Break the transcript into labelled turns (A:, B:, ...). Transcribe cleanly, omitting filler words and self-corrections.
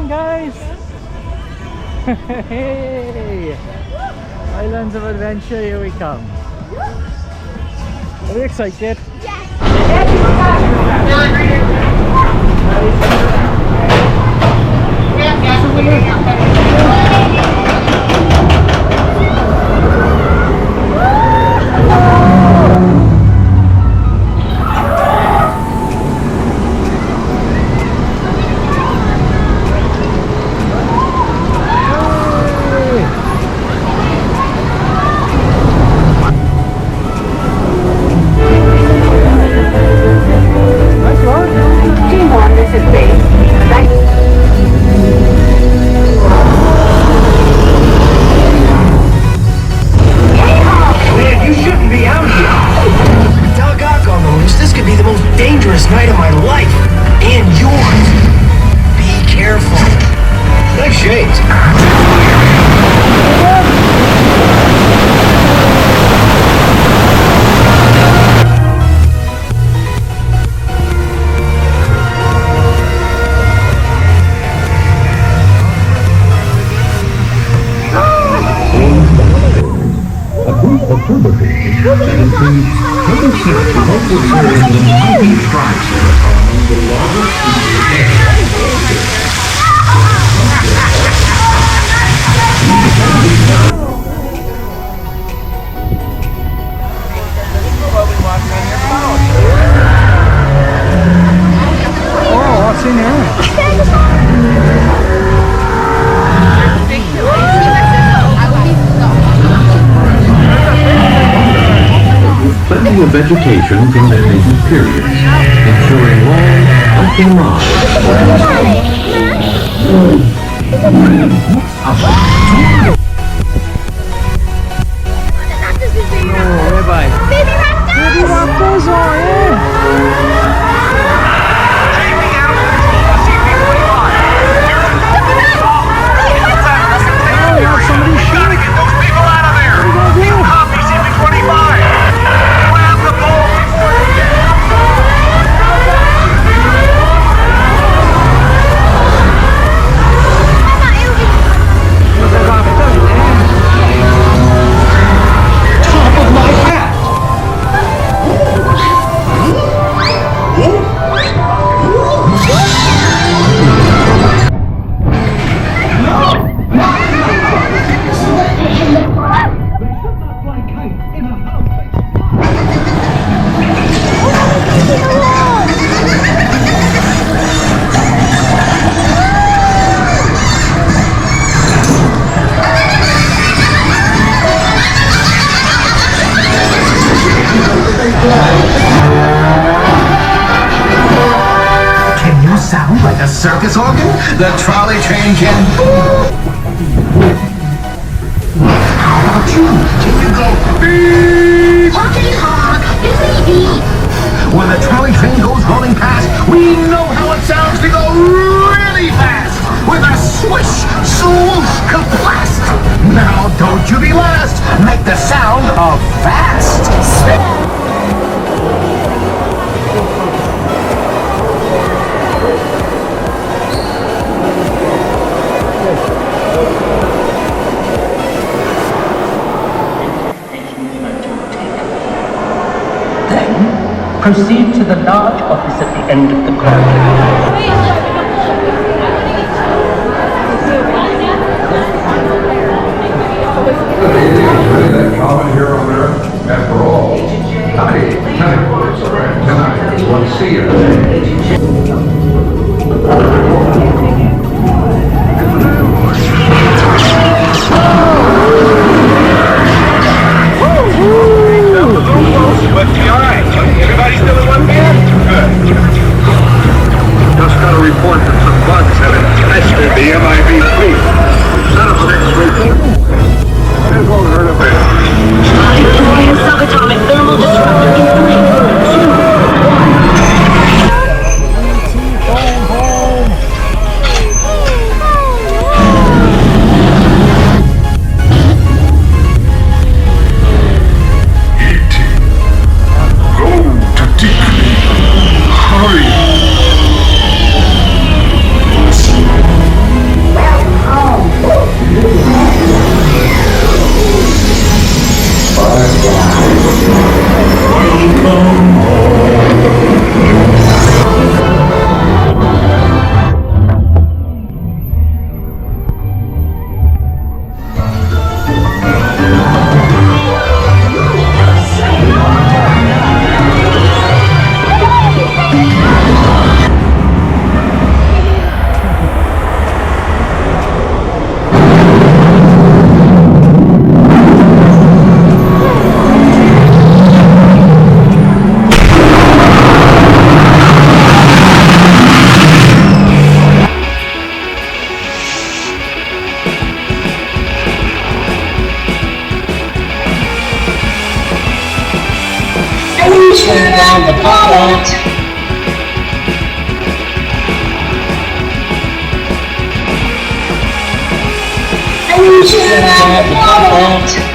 A: again, guys. Hey! Islands of Adventure, here we come. Are you excited?
B: Yes.
C: Night of my life and yours. Be careful. Nice shades.
D: A group of herbivores that includes herbivores the mountain tribes among the largest
A: Oh, what's in here?
D: plenty of vegetation from their native periods, ensuring long, healthy lives.
B: Baby raptors!
A: Oh, yeah.
C: Circus organ? The trolley train can. How about you? Can you go beep?
B: Okay, honk. Beep.
C: When the trolley train goes rolling past, we know how it sounds to go really fast. With a swish, swoosh, kablast. Now don't you be last. Make the sound of fast.
E: Proceed to the large office at the end of the corridor.
D: Common here on Earth, after all. Tonight, we'll see you.
C: But all right. Everybody still in one band? Good.
B: you turn on the bullet? And you turn on the bullet?